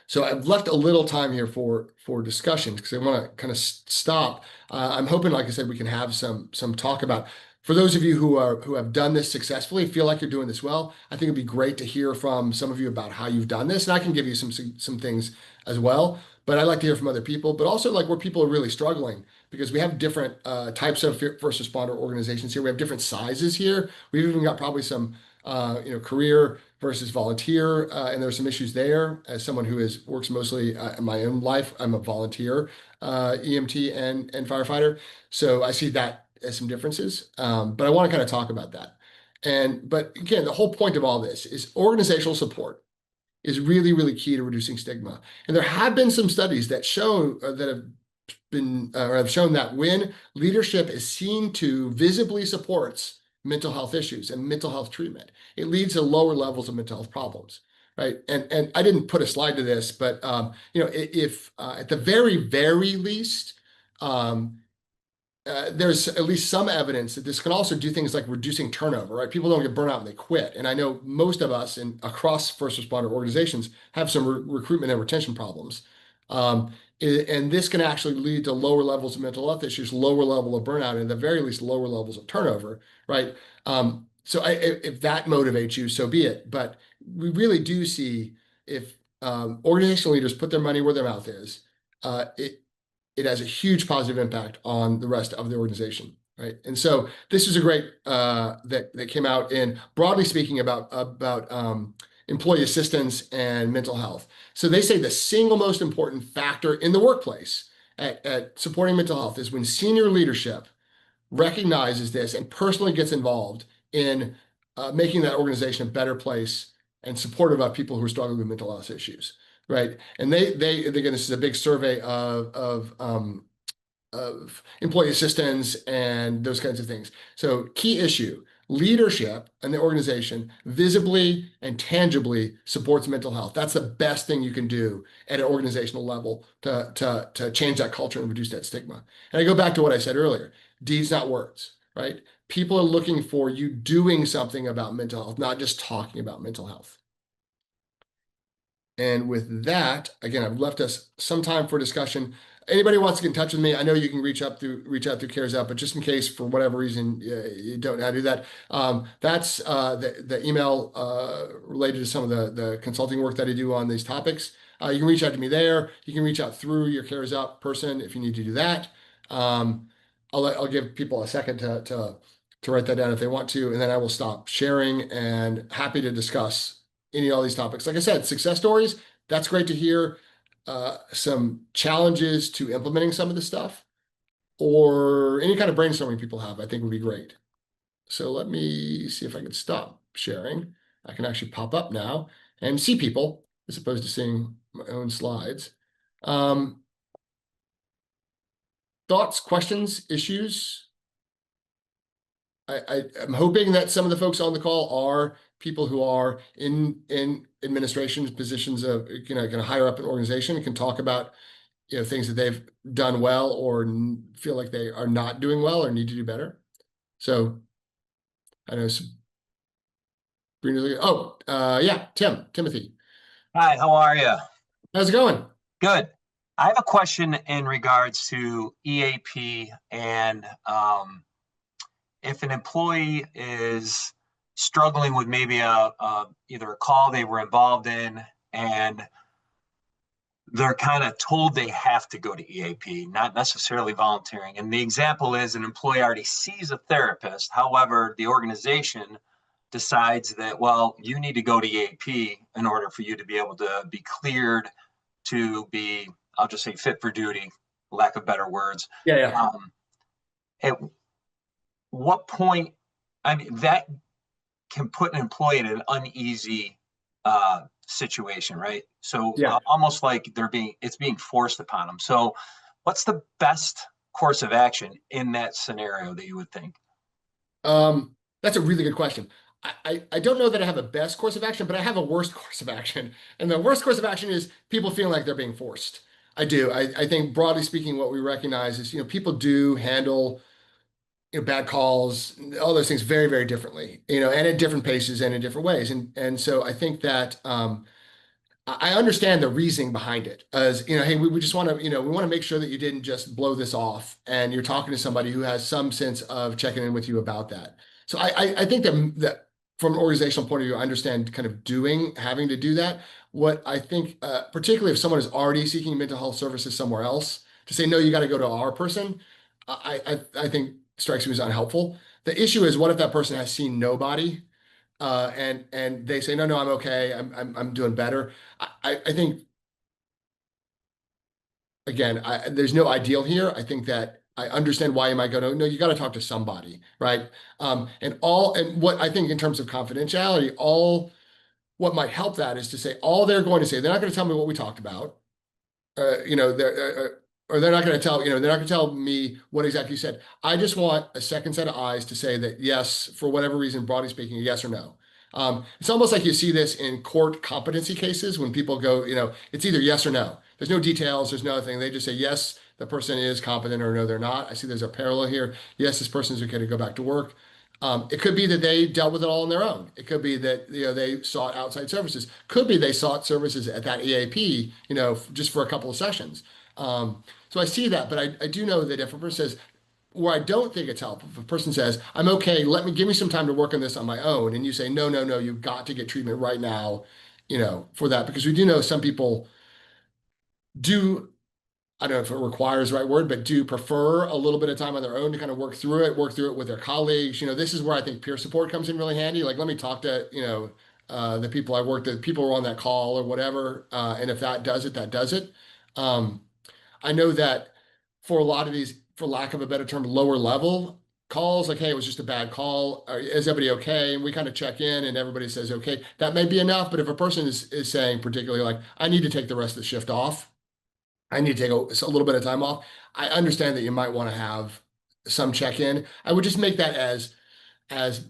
So I've left a little time here for discussions because I want to kind of stop. I'm hoping, like I said, we can have some talk about. For those of you who have done this successfully, feel like you're doing this well. I think it'd be great to hear from some of you about how you've done this, and I can give you some things as well. But I'd like to hear from other people, but also like where people are really struggling because we have different types of first responder organizations here. We have different sizes here. We've even got probably some career versus volunteer, and there's some issues there. As someone who works mostly in my own life, I'm a volunteer EMT and firefighter, so I see that as some differences. But I want to kind of talk about that. But again, the whole point of all this is organizational support is really, really key to reducing stigma. And there have been some studies that show that have been or have shown that when leadership is seen to visibly supports mental health issues and mental health treatment, it leads to lower levels of mental health problems, right? And I didn't put a slide to this, but if at the very least, um, there's at least some evidence that this can also do things like reducing turnover, right? People don't get burnt out and they quit. And I know most of us across first responder organizations have some recruitment and retention problems. Um, and this can actually lead to lower levels of mental health issues, lower level of burnout, and at the very least, lower levels of turnover, right? So if that motivates you, so be it. But we really do see if organizational leaders put their money where their mouth is, it has a huge positive impact on the rest of the organization, right? And so this is a great that came out in broadly speaking about employee assistance and mental health. So they say the single most important factor in the workplace at supporting mental health is when senior leadership recognizes this and personally gets involved in making that organization a better place and supportive of people who are struggling with mental health issues, right? And they again, this is a big survey of employee assistance and those kinds of things. So key issue, leadership and the organization visibly and tangibly supports mental health. That's the best thing you can do at an organizational level to change that culture and reduce that stigma. And I go back to what I said earlier, deeds, not words, right? People are looking for you doing something about mental health, not just talking about mental health. And with that, again, I've left us some time for discussion. Anybody who wants to get in touch with me, I know you can reach out through CareS Up, but just in case for whatever reason you don't know how to do that, that's the email related to some of the consulting work that I do on these topics. You can reach out to me there. You can reach out through your CareS Up person if you need to do that. I'll give people a second to write that down if they want to, and then I will stop sharing and happy to discuss any of all these topics. Like I said, success stories, that's great to hear. Some challenges to implementing some of this stuff or any kind of brainstorming people have, I think would be great. So let me see if I can stop sharing. I can actually pop up now and see people as opposed to seeing my own slides. Thoughts, questions, issues? I'm hoping that some of the folks on the call are people who are in administration positions of, kind of higher up an organization and can talk about, things that they've done well or feel like they are not doing well or need to do better. So I know Sabrina's yeah, Timothy. Hi, how are you? How's it going? Good. I have a question in regards to EAP and if an employee is struggling with maybe either a call they were involved in and they're kind of told they have to go to EAP, not necessarily volunteering. And the example is an employee already sees a therapist. However, the organization decides that, well, you need to go to EAP in order for you to be able to be cleared to be, I'll just say, fit for duty, lack of better words. Yeah, yeah. At what point, I mean, that can put an employee in an uneasy situation, right? So Yeah. almost like it's being forced upon them. So what's the best course of action in that scenario that you would think? That's a really good question. I don't know that I have a best course of action, but I have a worst course of action. And the worst course of action is people feeling like they're being forced. I do. I think broadly speaking, what we recognize is, people do handle, bad calls, all those things very, very differently, and at different paces and in different ways. And so I think that I understand the reasoning behind it as, hey, we just want to, we want to make sure that you didn't just blow this off and you're talking to somebody who has some sense of checking in with you about that. So I think that from an organizational point of view, I understand kind of having to do that. What I think, particularly if someone is already seeking mental health services somewhere else, to say, no, you got to go to our person, I think strikes me as unhelpful. The issue is, what if that person has seen nobody? And they say, no, no, I'm okay. I'm doing better. I think, again, there's no ideal here. I think that I understand why you might go, no, no, you got to talk to somebody, right? And what I think in terms of confidentiality, what might help that is to say, all they're going to say, they're not going to tell me what we talked about. Or they're not going to tell, they're not going to tell me what exactly you said. I just want a second set of eyes to say that yes, for whatever reason, broadly speaking, yes or no. It's almost like you see this in court competency cases when people go, it's either yes or no. There's no details, there's nothing. They just say yes, the person is competent, or no, they're not. I see there's a parallel here. Yes, this person is okay to go back to work. It could be that they dealt with it all on their own. It could be that they sought outside services. Could be they sought services at that EAP, just for a couple of sessions. So I see that, but I do know that if a person says, where I don't think it's helpful, if a person says, I'm okay, give me some time to work on this on my own, and you say, no, no, no, you've got to get treatment right now, for that, because we do know some people do, I don't know if it requires the right word, but do prefer a little bit of time on their own to kind of work through it with their colleagues. This is where I think peer support comes in really handy. Like, let me talk to, the people I worked with, people who are on that call or whatever. And if that does it, that does it. I know that for a lot of these, for lack of a better term, lower level calls, like, hey, it was just a bad call. Is everybody okay? And we kind of check in and everybody says, okay, that may be enough. But if a person is saying particularly like, I need to take the rest of the shift off, I need to take a little bit of time off, I understand that you might want to have some check-in. I would just make that as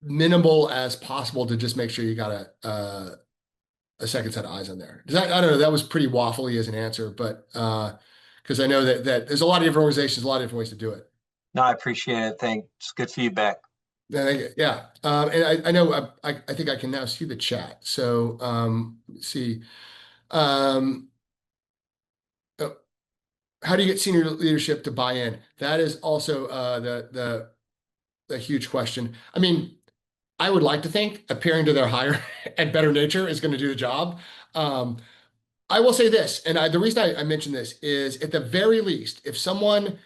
minimal as possible to just make sure you got a second set of eyes on there. I don't know, that was pretty waffly as an answer, but because I know that there's a lot of different organizations, a lot of different ways to do it. No, I appreciate it. Thanks. Good feedback. Yeah. And I know I think I can now see the chat. So let's see. Oh, how do you get senior leadership to buy in? That is also the huge question. I mean, I would like to think appearing to their higher and better nature is going to do the job. I will say this, and the reason I mention this is, at the very least, if someone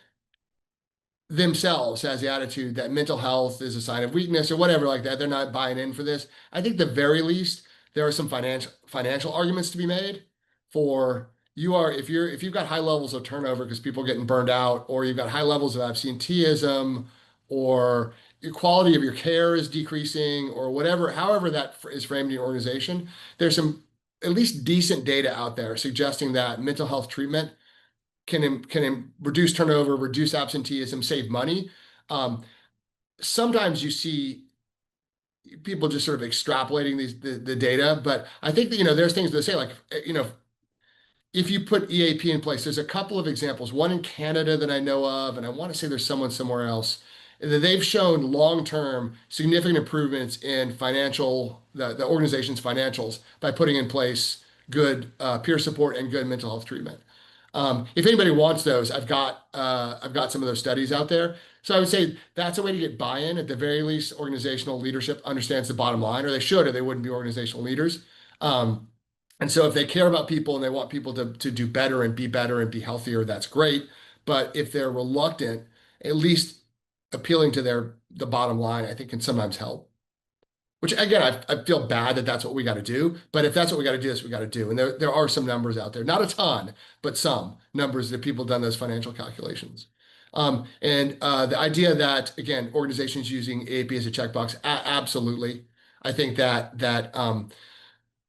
themselves has the attitude that mental health is a sign of weakness or whatever like that, they're not buying in for this. I think the very least there are some financial arguments to be made for if you've got high levels of turnover because people are getting burned out, or you've got high levels of absenteeism, or your quality of your care is decreasing, or whatever, however that is framed in your organization, there's some at least decent data out there suggesting that mental health treatment can reduce turnover, reduce absenteeism, save money. Sometimes you see people just sort of extrapolating the data, but I think that there's things to say, like, if you put EAP in place, there's a couple of examples. One in Canada that I know of, and I want to say there's someone somewhere else, that they've shown long-term significant improvements in the organization's financials by putting in place good peer support and good mental health treatment. If anybody wants those, I've got some of those studies out there. So I would say that's a way to get buy-in. At the very least, organizational leadership understands the bottom line, or they should, or they wouldn't be organizational leaders. And so if they care about people and they want people to do better and be healthier, that's great. But if they're reluctant, at least appealing to the bottom line, I think, can sometimes help. Which, again, I feel bad that that's what we got to do. But if that's what we got to do, that's what we got to do. And there are some numbers out there, not a ton, but some numbers that people have done those financial calculations. And the idea that, again, organizations using AAP as a checkbox, absolutely. I think that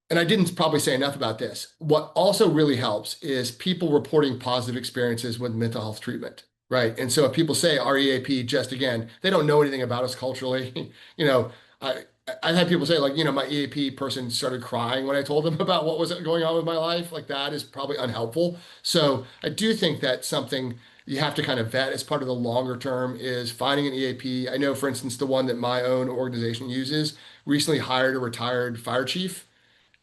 and I didn't probably say enough about this. What also really helps is people reporting positive experiences with mental health treatment, right? And so if people say our EAP, just again, they don't know anything about us culturally. You know, I I've had people say like, my EAP person started crying when I told them about what was going on with my life. Like that is probably unhelpful. So I do think that something you have to kind of vet as part of the longer term is finding an EAP. I know, for instance, the one that my own organization uses recently hired a retired fire chief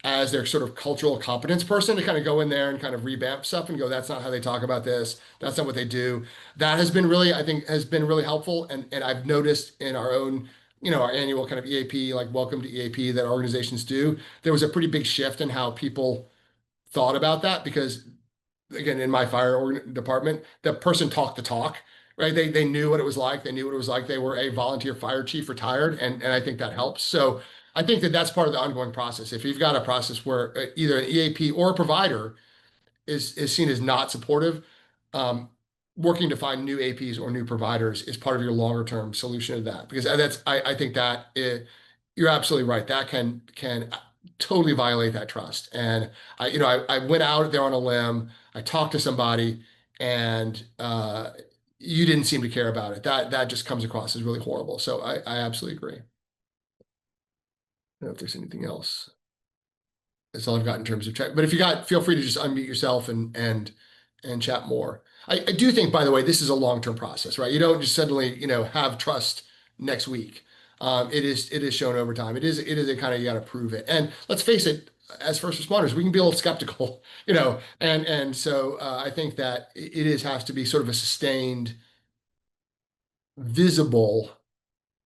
as their sort of cultural competence person to kind of go in there and kind of revamp stuff and go, that's not how they talk about this. That's not what they do. That has been really, I think, has been really helpful. And I've noticed in our own, our annual kind of EAP, like welcome to EAP that organizations do, there was a pretty big shift in how people thought about that because again, in my department, the person talked the talk, right? They knew what it was like. They knew what it was like. They were a volunteer fire chief, retired, and I think that helps. So I think that that's part of the ongoing process. If you've got a process where either an EAP or a provider is seen as not supportive, um, working to find new APs or new providers is part of your longer term solution to that. Because I think that you're absolutely right. That can totally violate that trust. And I went out there on a limb. I talked to somebody, and you didn't seem to care about it. That just comes across as really horrible. So I absolutely agree. I don't know if there's anything else. That's all I've got in terms of check. But if you got, feel free to just unmute yourself and chat more. I do think, by the way, this is a long-term process, right? You don't just suddenly, have trust next week. It is shown over time. It is a kind of, you got to prove it. And let's face it, as first responders, we can be a little skeptical, and so I think that it is has to be sort of a sustained, visible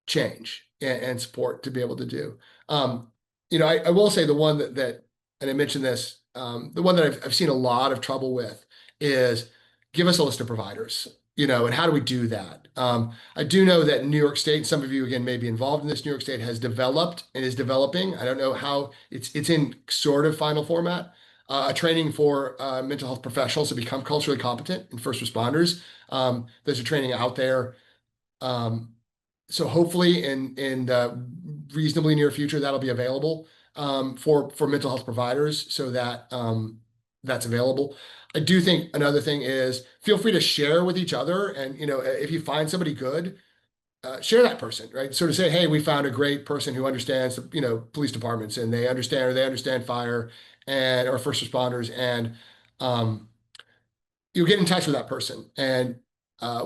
change and support to be able to do. I will say the one and I mentioned this, the one that I've seen a lot of trouble with is give us a list of providers, and how do we do that? I do know that New York State, some of you again may be involved in this, New York State has developed and is developing. I don't know how it's in sort of final format. A training for mental health professionals to become culturally competent and first responders. There's a training out there. Um, so hopefully in the reasonably near future, that'll be available for mental health providers so that that's available. I do think another thing is feel free to share with each other. And, if you find somebody good, share that person, right? Sort of say, hey, we found a great person who understands, police departments and they understand fire and or first responders. And you get in touch with that person and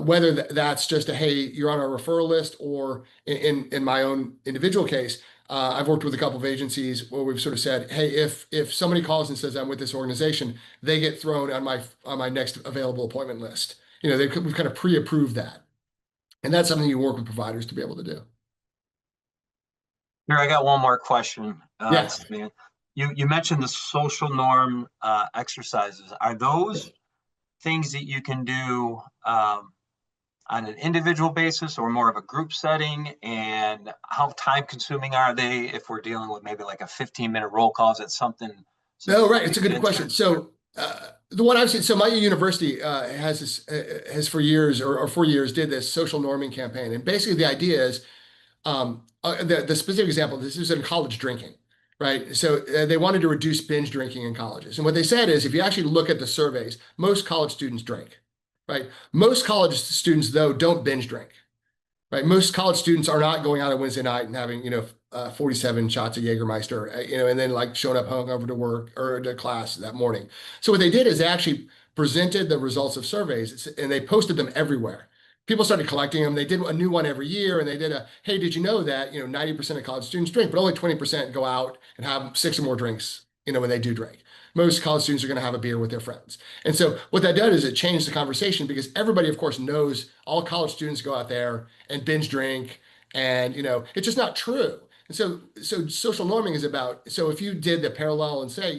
whether that's just a hey you're on our referral list or in my own individual case I've worked with a couple of agencies where we've sort of said hey if somebody calls and says I'm with this organization they get thrown on my next available appointment list we've kind of pre-approved that and that's something you work with providers to be able to do. Here, I got one more question. Yeah. You mentioned the social norm exercises. Are those things that you can do on an individual basis or more of a group setting? And how time consuming are they if we're dealing with maybe like a 15-minute roll call? Is it something? No, right. It's a good question. So the one I've seen, so my university has for years or 4 years did this social norming campaign. And basically the idea is the specific example, this is in college drinking, right? So they wanted to reduce binge drinking in colleges. And what they said is if you actually look at the surveys, most college students drink, right? Most college students, though, don't binge drink, right? Most college students are not going out on Wednesday night and having, 47 shots of Jägermeister, and then like showing up hungover to work or to class that morning. So what they did is they actually presented the results of surveys and they posted them everywhere. People started collecting them. They did a new one every year and they did hey, did you know that, 90% of college students drink, but only 20% go out and have 6 or more drinks, when they do drink. Most college students are going to have a beer with their friends. And so what that does is it changed the conversation because everybody, of course, knows all college students go out there and binge drink and, it's just not true. And so social norming is about, so if you did the parallel and say,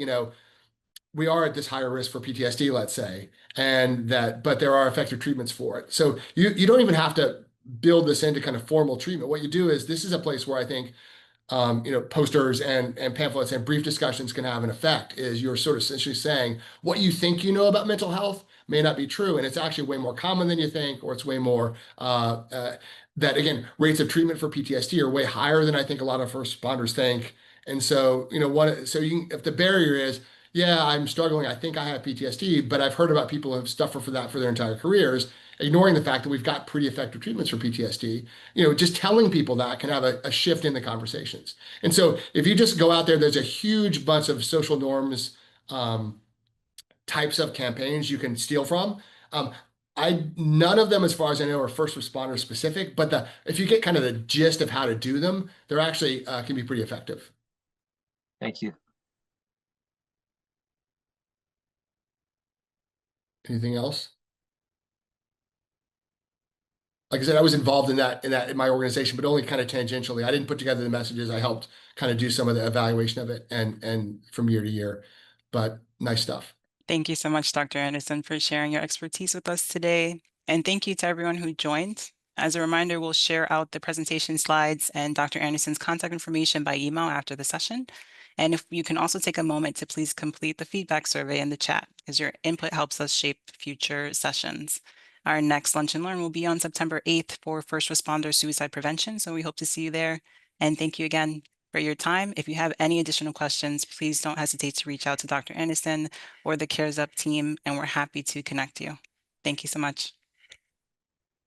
we are at this higher risk for PTSD, let's say, but there are effective treatments for it. So you don't even have to build this into kind of formal treatment. What you do is this is a place where I think posters and pamphlets and brief discussions can have an effect is you're sort of essentially saying what you think you know about mental health may not be true. And it's actually way more common than you think, or it's way more that again, rates of treatment for PTSD are way higher than I think a lot of first responders think. And so, if the barrier is, yeah, I'm struggling, I think I have PTSD, but I've heard about people who have suffered for that for their entire careers. ignoring the fact that we've got pretty effective treatments for PTSD. Just telling people that can have a shift in the conversations. And so if you just go out there, there's a huge bunch of social norms, types of campaigns you can steal from. Um, none of them, as far as I know, are first responder specific, but if you get kind of the gist of how to do them, they're actually can be pretty effective. Thank you. Anything else? Like I said, I was involved in that in my organization, but only kind of tangentially. I didn't put together the messages. I helped kind of do some of the evaluation of it and from year to year. But nice stuff. Thank you so much, Dr. Anderson, for sharing your expertise with us today. And thank you to everyone who joined. As a reminder, we'll share out the presentation slides and Dr. Anderson's contact information by email after the session. And if you can also take a moment to please complete the feedback survey in the chat, because your input helps us shape future sessions. Our next Lunch and Learn will be on September 8th for first responder suicide prevention. So we hope to see you there. And thank you again for your time. If you have any additional questions, please don't hesitate to reach out to Dr. Anderson or the CARES Up team, and we're happy to connect you. Thank you so much.